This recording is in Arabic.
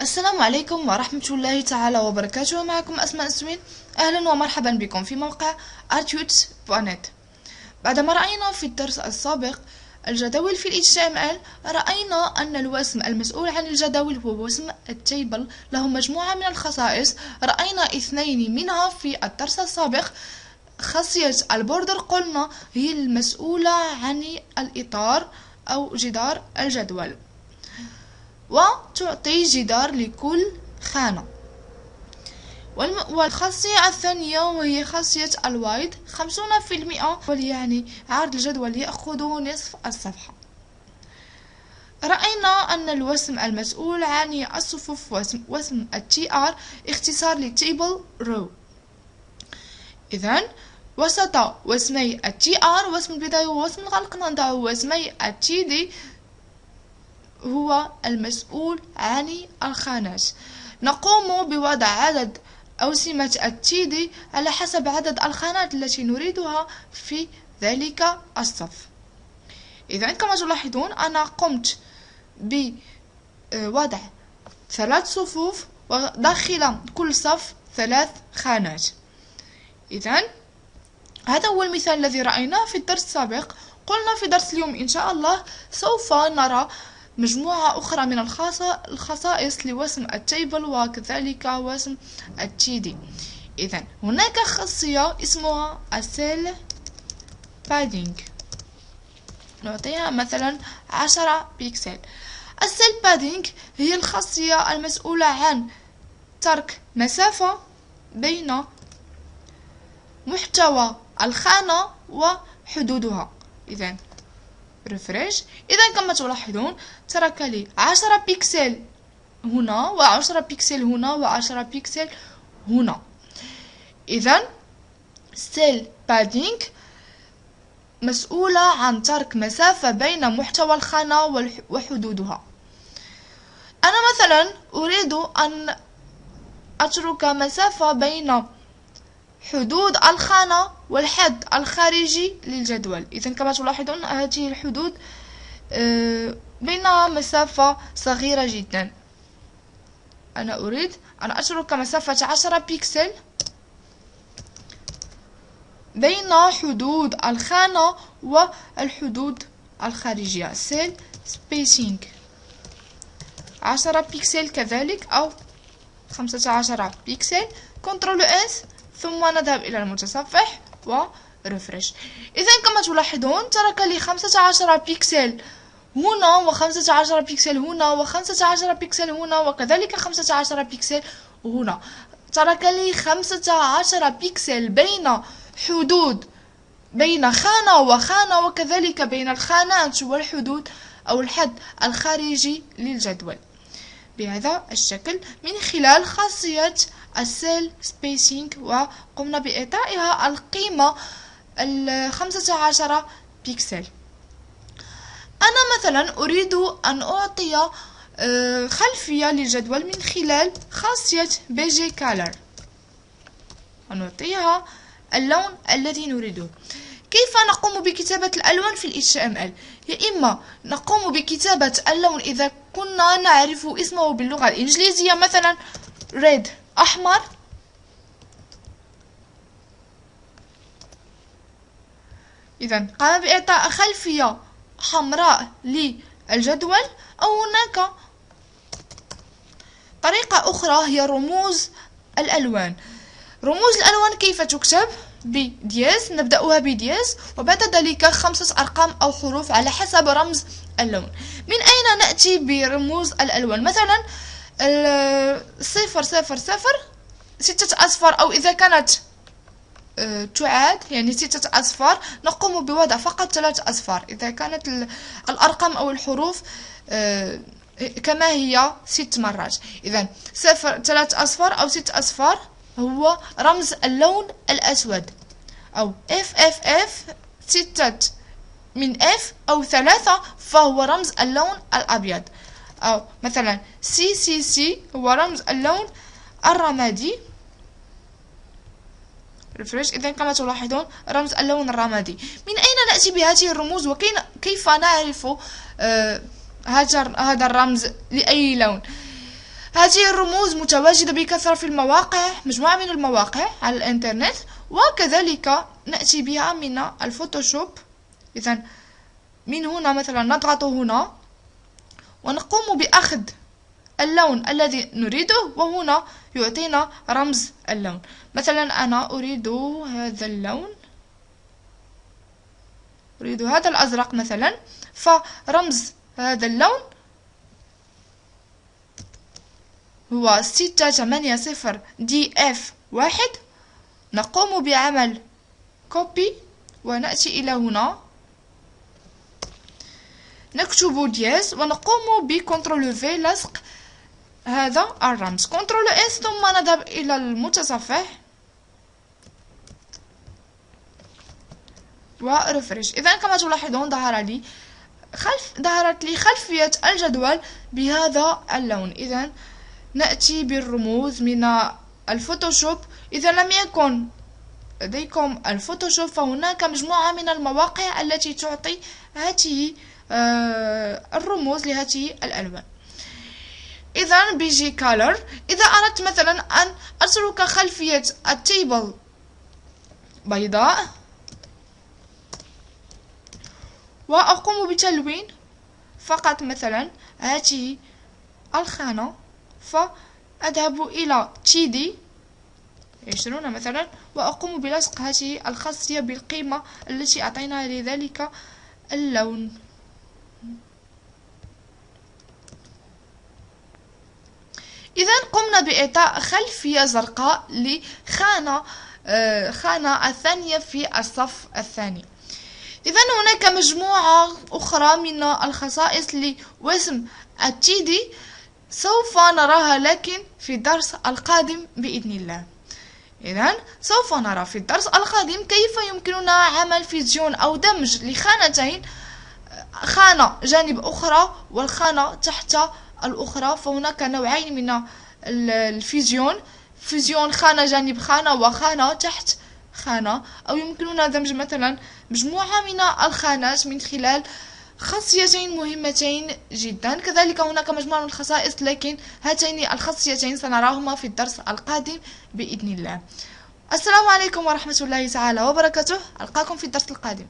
السلام عليكم ورحمة الله تعالى وبركاته. معكم أسماء السوين. أهلا ومرحبا بكم في موقع artuits.net. بعدما رأينا في الدرس السابق الجداول في ال HTML، رأينا أن الوسم المسؤول عن الجداول هو وسم التيبل، له مجموعة من الخصائص. رأينا اثنين منها في الدرس السابق. خاصية البوردر قلنا هي المسؤولة عن الإطار أو جدار الجدول، وتعطي جدار لكل خانة. والخاصية الثانية وهي خاصية الوايد، 50%، يعني عرض الجدول يأخذ نصف الصفحة. رأينا أن الوسم المسؤول عن الصفوف وسم TR، اختصار لتيبل رو. إذن وسط وسمي TR وسم البداية ووسم الغلق نضع وسمي TD هو المسؤول عن الخانات. نقوم بوضع عدد أوسمة TD على حسب عدد الخانات التي نريدها في ذلك الصف. إذن كما تلاحظون أنا قمت بوضع 3 صفوف وداخل كل صف 3 خانات. إذن هذا هو المثال الذي رأيناه في الدرس السابق. قلنا في درس اليوم إن شاء الله سوف نرى مجموعة أخرى من الخصائص لوسم التيبل وكذلك وسم TD. إذن هناك خاصية اسمها السيل بادينج، نعطيها مثلا 10 بيكسل. السيل بادينج هي الخاصية المسؤولة عن ترك مسافة بين محتوى الخانة وحدودها. إذن ريفريش. إذا كما تلاحظون ترك لي 10 بيكسل هنا و10 بيكسل هنا و10 بيكسل هنا. إذا سيل بادينج مسؤولة عن ترك مسافة بين محتوى الخانة وحدودها. أنا مثلا أريد أن أترك مسافة بين حدود الخانة والحد الخارجي للجدول. إذن كما تلاحظون هذه الحدود بينها مسافة صغيرة جدا. أنا أريد أن أترك مسافة 10 بيكسل بين حدود الخانة والحدود الخارجية. سيل سبيسينج 10 بيكسل كذلك أو 15 بيكسل. كنترول اس ثم نذهب إلى المتصفح وريفرش. إذا كما تلاحظون ترك لي 15 بيكسل هنا و15 بيكسل هنا و15 بيكسل هنا وكذلك 15 بيكسل هنا. ترك لي 15 بيكسل بين حدود بين خانة وخانة وكذلك بين الخانات والحدود أو الحد الخارجي للجدول بهذا الشكل من خلال خاصية السيل سبيسينج، وقمنا بإعطائها القيمة 15 بيكسل. أنا مثلا أريد أن أعطي خلفية للجدول من خلال خاصية BG Color، ونعطيها اللون الذي نريده. كيف نقوم بكتابة الألوان في ال HTML؟ يا إما نقوم بكتابة اللون إذا كنا نعرف اسمه باللغة الإنجليزية، مثلا red أحمر، إذا قام بإعطاء خلفية حمراء للجدول. أو هناك طريقة أخرى هي رموز الألوان. رموز الألوان كيف تكتب؟ بدياز، نبدأها بدياز وبعد ذلك 5 أرقام أو حروف على حسب رمز اللون. من أين نأتي برموز الألوان؟ مثلا 000 6 أصفار، أو إذا كانت تعاد يعني 6 أصفار نقوم بوضع فقط 3 أصفار. إذا كانت الأرقام أو الحروف كما هي 6 مرات، إذا 3 أصفار أو 6 أصفار هو رمز اللون الأسود. أو FFF 6 من F أو 3 فهو رمز اللون الأبيض. أو مثلا CCC هو رمز اللون الرمادي. ريفريش. إذا كما تلاحظون رمز اللون الرمادي. من أين نأتي بهذه الرموز وكيف نعرف هذا الرمز لأي لون؟ هذه الرموز متواجدة بكثرة في المواقع، مجموعة من المواقع على الإنترنت، وكذلك نأتي بها من الفوتوشوب. إذا من هنا مثلا نضغط هنا ونقوم بأخذ اللون الذي نريده، وهنا يعطينا رمز اللون. مثلا أنا أريد هذا اللون، أريد هذا الأزرق مثلا، فرمز هذا اللون هو 680DF1. نقوم بعمل كوبي ونأتي إلى هنا، نكتب دياز ونقوم بكنترول في لصق هذا الرمز، كنترول اس، ثم نذهب إلى المتصفح ورفرش. إذا كما تلاحظون ظهرت لي خلفية الجدول بهذا اللون. إذا نأتي بالرموز من الفوتوشوب. إذا لم يكن لديكم الفوتوشوب فهناك مجموعة من المواقع التي تعطي هذه الرموز لهذه الألوان. إذا بيجي كالر، إذا أردت مثلا أن أترك خلفية التيبل بيضاء وأقوم بتلوين فقط مثلا هذه الخانة، فأذهب إلى TD 20 مثلا وأقوم بلصق هذه الخاصية بالقيمة التي أعطيناها لذلك اللون. إذا قمنا بإعطاء خلفية زرقاء لخانة الثانية في الصف الثاني. إذا هناك مجموعة أخرى من الخصائص لوسم TD سوف نراها لكن في الدرس القادم بإذن الله. إذا سوف نرى في الدرس القادم كيف يمكننا عمل فيزيون أو دمج لخانتين، خانة جانب أخرى والخانة تحت الأخرى. فهناك نوعين من الفيزيون، فيزيون خانة جانب خانة وخانة تحت خانة، أو يمكننا دمج مثلا مجموعة من الخانات من خلال خاصيتين مهمتين جدا. كذلك هناك مجموعة من الخصائص، لكن هاتين الخاصيتين سنراهما في الدرس القادم بإذن الله. السلام عليكم ورحمة الله تعالى وبركاته، ألقاكم في الدرس القادم.